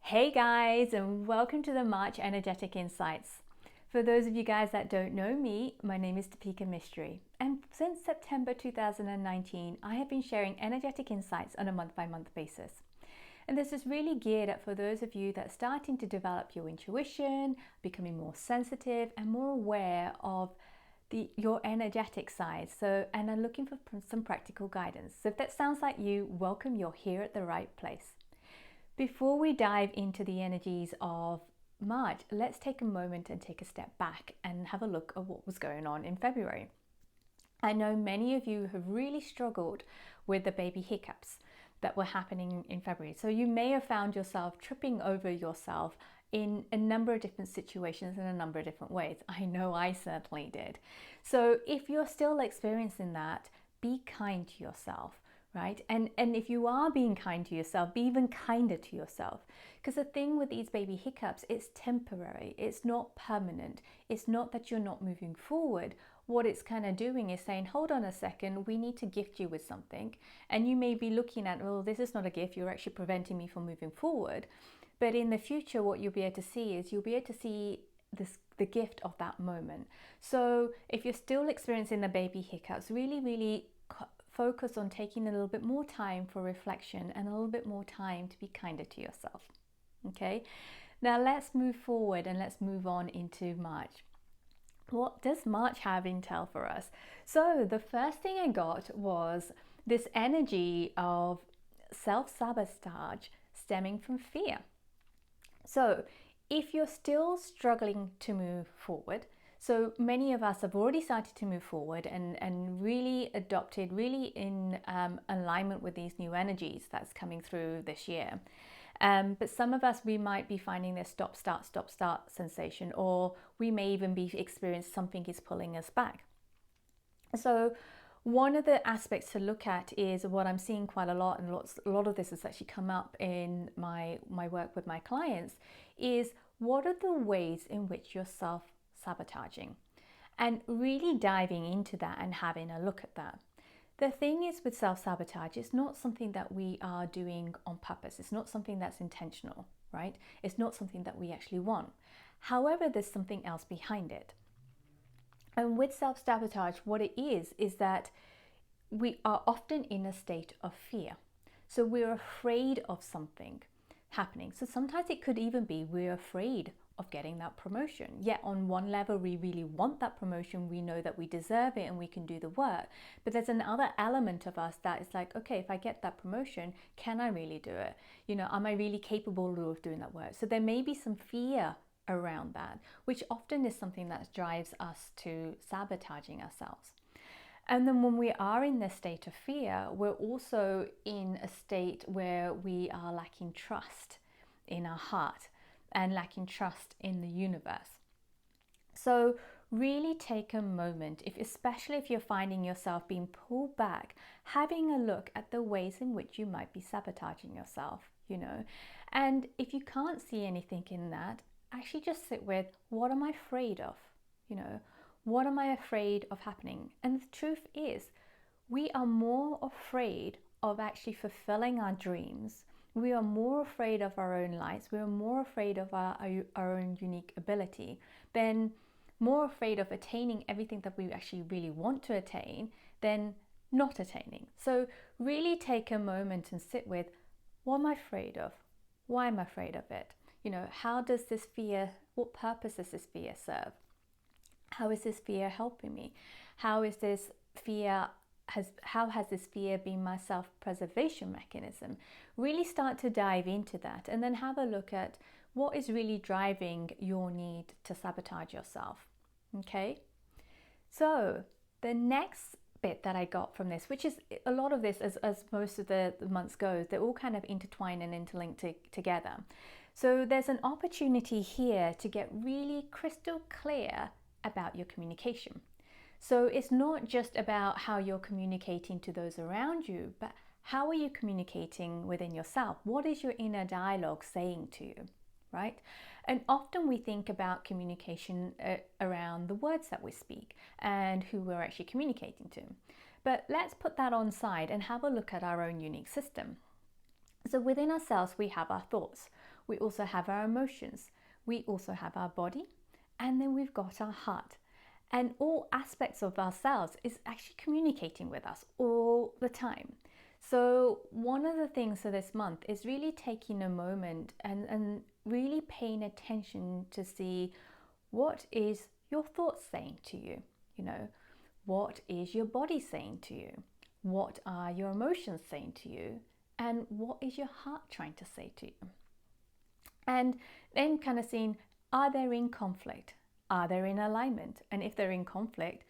Hey guys, and welcome to the March Energetic Insights. For those of you guys that don't know me, my name is Topeka Mystery, and since September 2019, I have been sharing energetic insights on a month-by-month basis. And this is really geared up for those of you that are starting to develop your intuition, becoming more sensitive and more aware of your energetic side. And are looking for some practical guidance. So if that sounds like you, welcome, you're here at the right place. Before we dive into the energies of March, let's take a moment and take a step back and have a look at what was going on in February. I know many of you have really struggled with the baby hiccups that were happening in February. So you may have found yourself tripping over yourself in a number of different situations in a number of different ways. I know I certainly did. So if you're still experiencing that, be kind to yourself. Right? And if you are being kind to yourself, be even kinder to yourself. Because the thing with these baby hiccups, it's temporary. It's not permanent. It's not that you're not moving forward. What it's kind of doing is saying, hold on a second, we need to gift you with something. And you may be looking at, well, this is not a gift. You're actually preventing me from moving forward. But in the future, what you'll be able to see is the gift of that moment. So if you're still experiencing the baby hiccups, really focus on taking a little bit more time for reflection and a little bit more time to be kinder to yourself. Okay, now let's move forward and let's move on into March. What does March have in tell for us? So the first thing I got was this energy of self-sabotage stemming from fear. So if you're still struggling to move forward, so many of us have already started to move forward and really adopted, really in alignment with these new energies that's coming through this year. But some of us, we might be finding this stop, start sensation, or we may even be experiencing something is pulling us back. So one of the aspects to look at is what I'm seeing quite a lot, and a lot of this has actually come up in my work with my clients, is what are the ways in which you're self-sabotaging, and really diving into that and having a look at that. The thing is with self-sabotage, it's not something that we are doing on purpose. It's not something that's intentional, right? It's not something that we actually want. However, there's something else behind it. And with self-sabotage, what it is that we are often in a state of fear. So we're afraid of something happening. So sometimes it could even be we're afraid of getting that promotion. Yet on one level, we really want that promotion. We know that we deserve it and we can do the work. But there's another element of us that is like, okay, if I get that promotion, can I really do it? Am I really capable of doing that work? So there may be some fear around that, which often is something that drives us to sabotaging ourselves. And then when we are in this state of fear, we're also in a state where we are lacking trust in our heart and lacking trust in the universe. So really take a moment, especially if you're finding yourself being pulled back, having a look at the ways in which you might be sabotaging yourself, And if you can't see anything in that, actually just sit with, what am I afraid of? What am I afraid of happening? And the truth is, we are more afraid of actually fulfilling our dreams. We are more afraid of our own lights. We are more afraid of our own unique ability, than more afraid of attaining everything that we actually really want to attain than not attaining. So really take a moment and sit with, what am I afraid of? Why am I afraid of it? How does this fear, what purpose does this fear serve? How is this fear helping me? How has this fear been my self-preservation mechanism? Really start to dive into that, and then have a look at what is really driving your need to sabotage yourself. Okay? So the next bit that I got from this, which is a lot of this, as most of the months goes, they're all kind of intertwined and interlinked together. So there's an opportunity here to get really crystal clear about your communication. So it's not just about how you're communicating to those around you, but how are you communicating within yourself? What is your inner dialogue saying to you, right? And often we think about communication around the words that we speak and who we're actually communicating to. But let's put that on side and have a look at our own unique system. So within ourselves, we have our thoughts. We also have our emotions. We also have our body. And then we've got our heart. And all aspects of ourselves is actually communicating with us all the time. So one of the things for this month is really taking a moment and really paying attention to see what is your thoughts saying to you, what is your body saying to you, what are your emotions saying to you, and what is your heart trying to say to you. And then kind of seeing, are they in conflict? Are they in alignment? And if they're in conflict,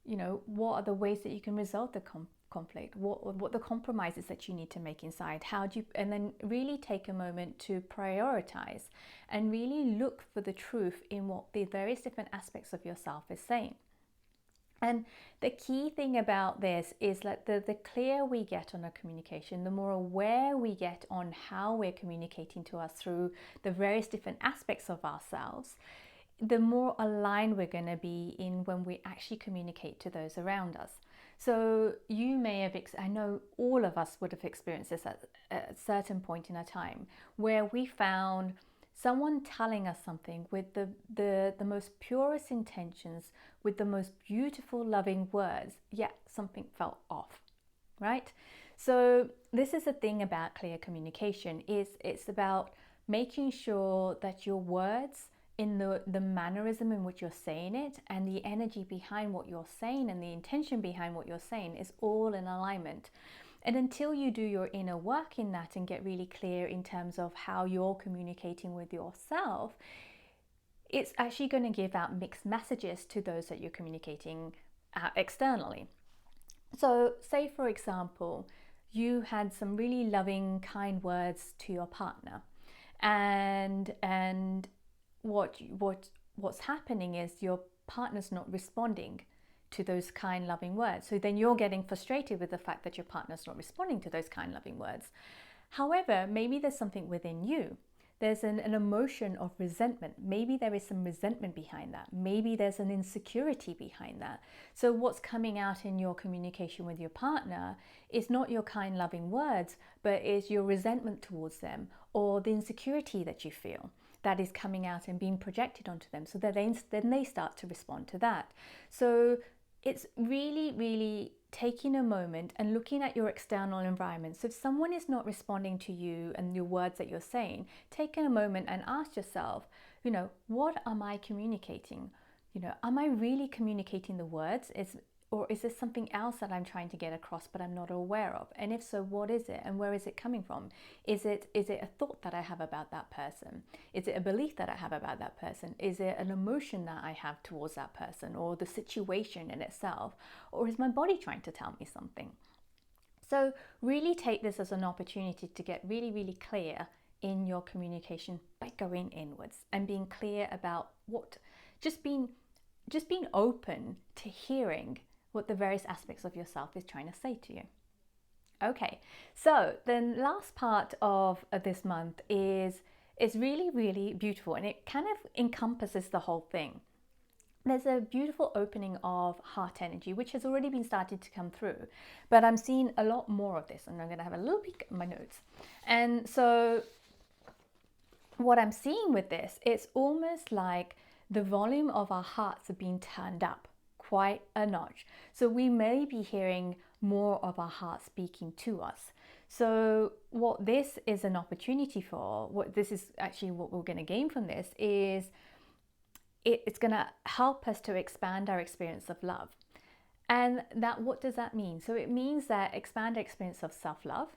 what are the ways that you can resolve the conflict? What the compromises that you need to make inside? And then really take a moment to prioritize and really look for the truth in what the various different aspects of yourself is saying. And the key thing about this is that the clearer we get on our communication, the more aware we get on how we're communicating to us through the various different aspects of ourselves, the more aligned we're going to be in when we actually communicate to those around us. So you may have, I know all of us would have experienced this at a certain point in our time, where we found someone telling us something with the most purest intentions, with the most beautiful, loving words, yet something felt off, right? So this is the thing about clear communication, is it's about making sure that your words, in the mannerism in which you're saying it, and the energy behind what you're saying and the intention behind what you're saying is all in alignment. And until you do your inner work in that and get really clear in terms of how you're communicating with yourself, it's actually going to give out mixed messages to those that you're communicating externally. So say, for example, you had some really loving, kind words to your partner, and what's happening is your partner's not responding to those kind, loving words. So then you're getting frustrated with the fact that your partner's not responding to those kind, loving words. However, maybe there's something within you. There's an emotion of resentment. Maybe there is some resentment behind that. Maybe there's an insecurity behind that. So what's coming out in your communication with your partner is not your kind, loving words, but is your resentment towards them, or the insecurity that you feel that is coming out and being projected onto them, so that then they start to respond to that. So it's really, really taking a moment and looking at your external environment. So if someone is not responding to you and your words that you're saying, take a moment and ask yourself, what am I communicating? Am I really communicating the words? Or is there something else that I'm trying to get across but I'm not aware of? And if so, what is it and where is it coming from? Is it a thought that I have about that person? Is it a belief that I have about that person? Is it an emotion that I have towards that person, or the situation in itself? Or is my body trying to tell me something? So really take this as an opportunity to get really, really clear in your communication by going inwards and being clear about just being open to hearing what the various aspects of yourself is trying to say to you. Okay, so the last part of this month is really, really beautiful, and it kind of encompasses the whole thing. There's a beautiful opening of heart energy, which has already been started to come through, but I'm seeing a lot more of this, and I'm going to have a little peek at my notes. And so what I'm seeing with this, it's almost like the volume of our hearts are being turned up quite a notch. So we may be hearing more of our heart speaking to us. So what this is an opportunity for, what this is actually what we're going to gain from this, is it's going to help us to expand our experience of love. And what does that mean? So it means that expand our experience of self-love,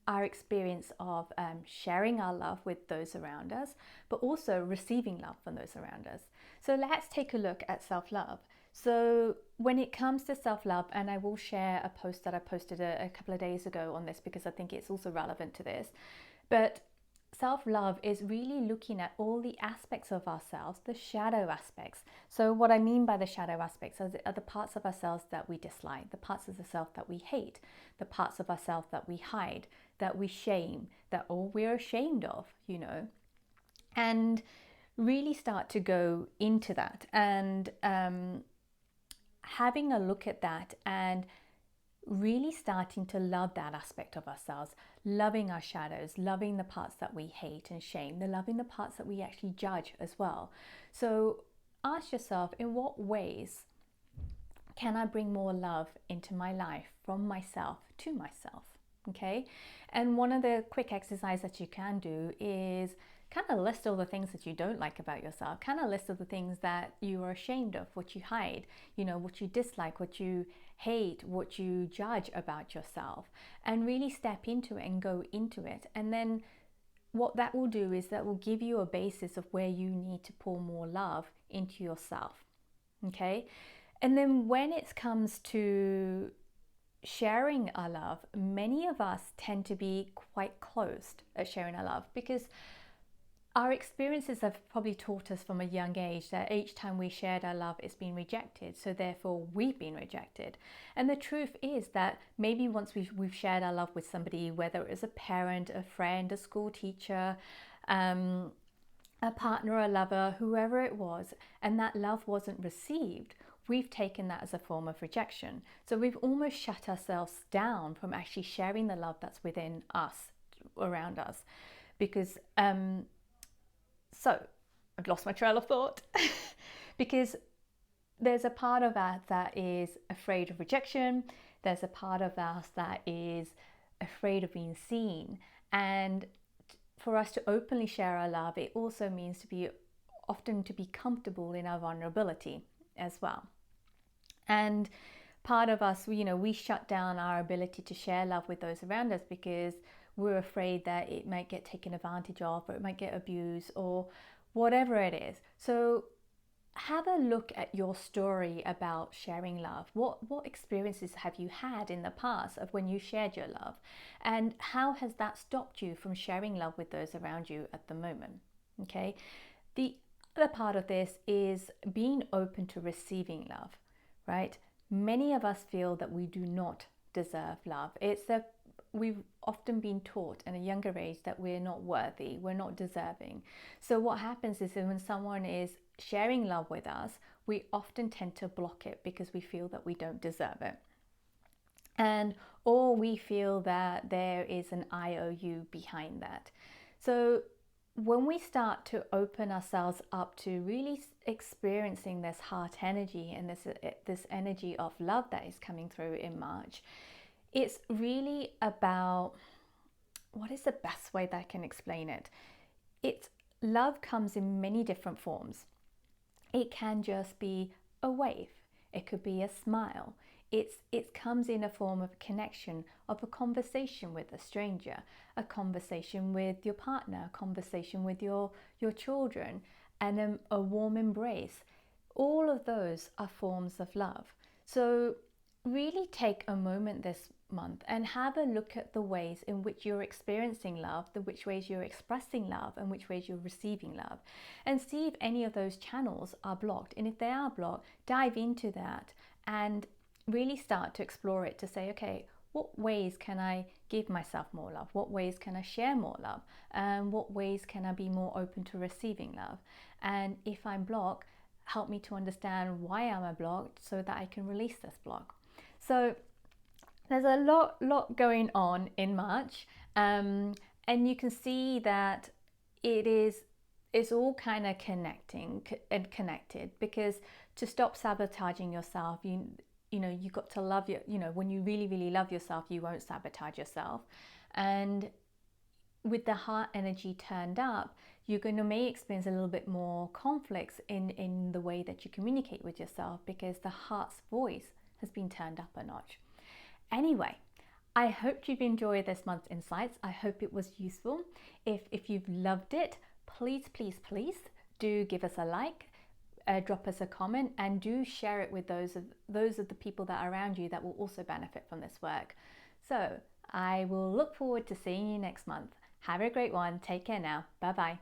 our experience of sharing our love with those around us, but also receiving love from those around us. So let's take a look at self-love. So when it comes to self-love, and I will share a post that I posted a couple of days ago on this because I think it's also relevant to this, but self-love is really looking at all the aspects of ourselves, the shadow aspects. So what I mean by the shadow aspects are the parts of ourselves that we dislike, the parts of the self that we hate, the parts of ourselves that we hide, that we shame, that we're ashamed of, and really start to go into that and having a look at that and really starting to love that aspect of ourselves, loving our shadows, loving the parts that we hate and shame, loving the parts that we actually judge as well. So ask yourself, in what ways can I bring more love into my life from myself to myself? Okay. And one of the quick exercises that you can do is kind of list all the things that you don't like about yourself, kind of list all the things that you are ashamed of, what you hide, what you dislike, what you hate, what you judge about yourself, and really step into it and go into it. And then what that will do is that will give you a basis of where you need to pour more love into yourself. Okay. And then when it comes to sharing our love, many of us tend to be quite closed at sharing our love because our experiences have probably taught us from a young age that each time we shared our love, it's been rejected. So therefore, we've been rejected. And the truth is that maybe once we've shared our love with somebody, whether it was a parent, a friend, a school teacher, a partner, a lover, whoever it was, and that love wasn't received, we've taken that as a form of rejection. So we've almost shut ourselves down from actually sharing the love that's within us, around us. Because, so I've lost my trail of thought. Because there's a part of us that is afraid of rejection. There's a part of us that is afraid of being seen. And for us to openly share our love, it also means to be comfortable in our vulnerability as well. And part of us, we shut down our ability to share love with those around us because we're afraid that it might get taken advantage of, or it might get abused, or whatever it is. So have a look at your story about sharing love. What experiences have you had in the past of when you shared your love? And how has that stopped you from sharing love with those around you at the moment? Okay. The other part of this is being open to receiving love, right? Many of us feel that we do not deserve love. We've often been taught in a younger age that we're not worthy, we're not deserving. So what happens is that when someone is sharing love with us, we often tend to block it because we feel that we don't deserve it. Or we feel that there is an IOU behind that. So when we start to open ourselves up to really experiencing this heart energy and this energy of love that is coming through in March, it's really about, what is the best way that I can explain it? Love comes in many different forms. It can just be a wave. It could be a smile. It comes in a form of connection, of a conversation with a stranger, a conversation with your partner, a conversation with your children, and a warm embrace. All of those are forms of love. So really take a moment this month and have a look at the ways in which you're experiencing love, which ways you're expressing love, and which ways you're receiving love, and see if any of those channels are blocked. And if they are blocked, dive into that and really start to explore it, to say, okay, what ways can I give myself more love? What ways can I share more love? What ways can I be more open to receiving love? And if I'm blocked, help me to understand why I'm blocked so that I can release this block. So there's a lot going on in March, and you can see that it's all kind of connected, because to stop sabotaging yourself, you've got to love when you really love yourself, you won't sabotage yourself. And with the heart energy turned up, you're may experience a little bit more conflicts in the way that you communicate with yourself, because the heart's voice has been turned up a notch. Anyway, I hope you've enjoyed this month's insights. I hope it was useful. If you've loved it, please do give us a like, drop us a comment, and do share it with those of the people that are around you that will also benefit from this work. So I will look forward to seeing you next month. Have a great one. Take care now. Bye bye.